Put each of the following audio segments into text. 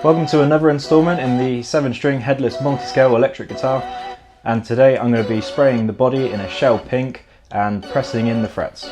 Welcome to another instalment in the 7-string Headless Multiscale electric guitar, and today I'm going to be spraying the body in a shell pink and pressing in the frets.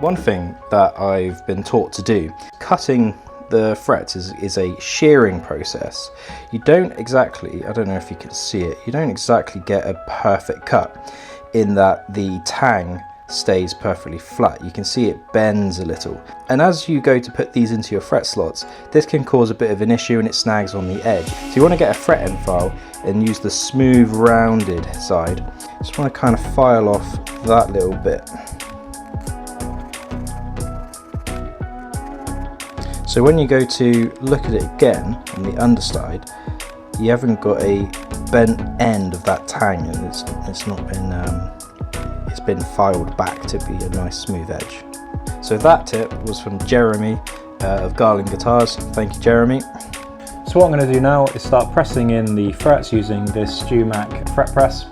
One thing that I've been taught to do, cutting the frets is a shearing process. You don't exactly, I don't know if you can see it, you don't exactly get a perfect cut in that the tang stays perfectly flat. You can see it bends a little. And as you go to put these into your fret slots, this can cause a bit of an issue and it snags on the edge. So you want to get a fret end file and use the smooth rounded side. Just want to kind of file off that little bit. So when you go to look at it again on the underside, you haven't got a bent end of that tang, and it's not been it's been filed back to be a nice smooth edge. So that tip was from Jeremy of Garland Guitars. Thank you, Jeremy. So what I'm going to do now is start pressing in the frets using this StewMac fret press,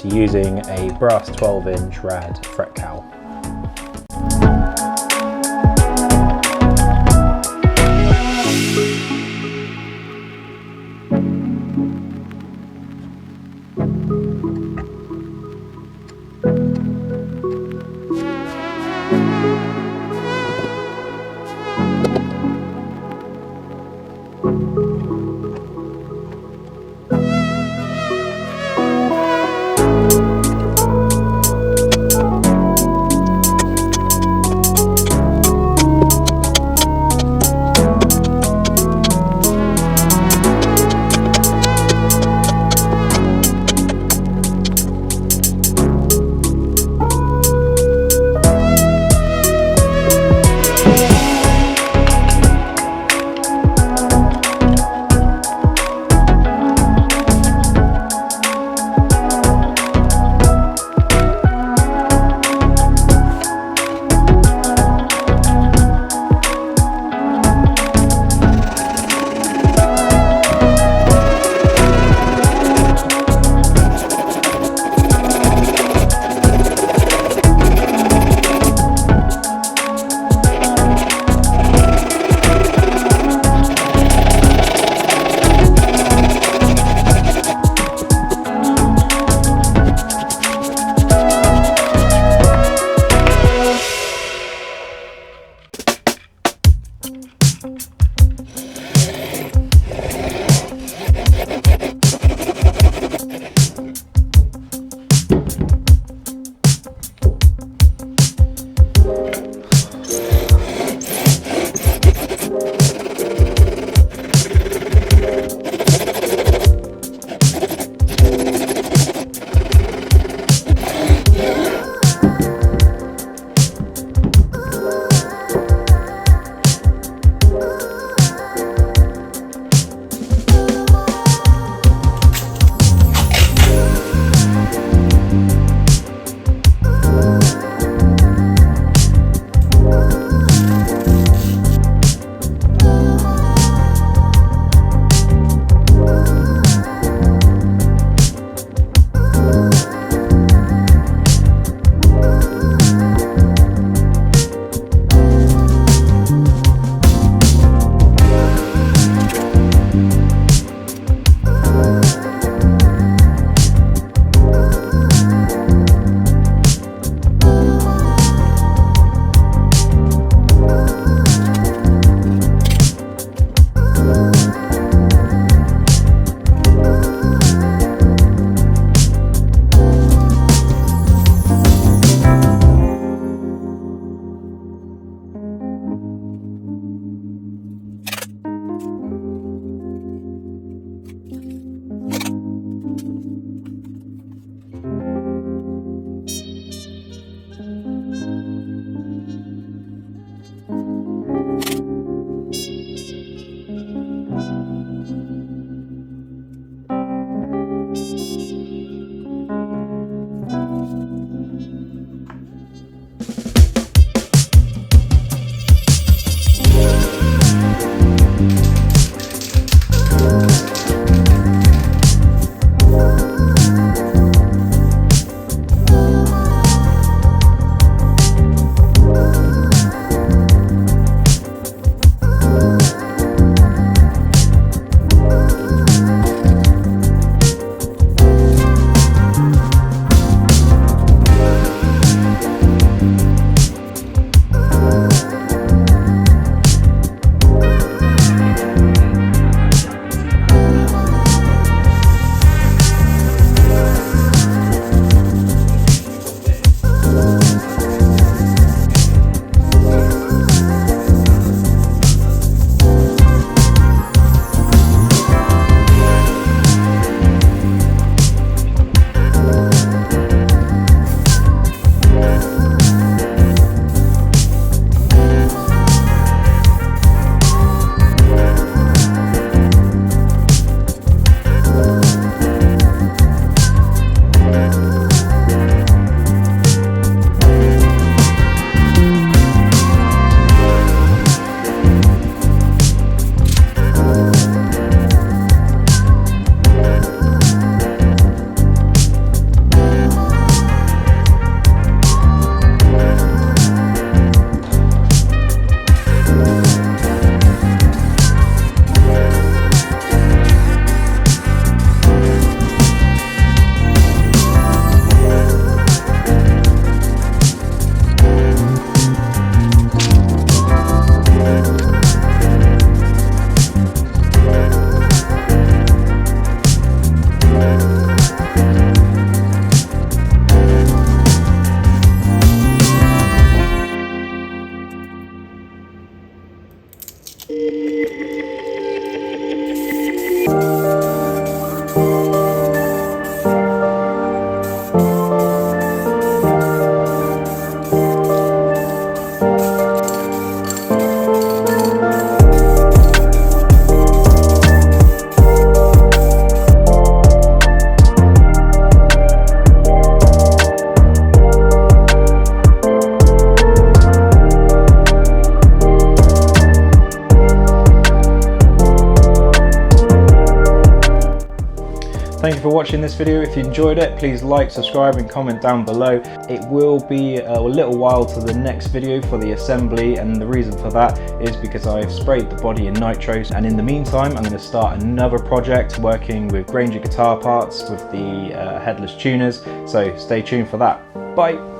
to using a brass 12-inch rad fret cowl. Thank you for watching this video. If you enjoyed it, please like, subscribe and comment down below. It will be a little while to the next video for the assembly, and the reason for that is because I've sprayed the body in nitro, and in the meantime I'm going to start another project working with Granger guitar parts with the headless tuners, so stay tuned for that. Bye!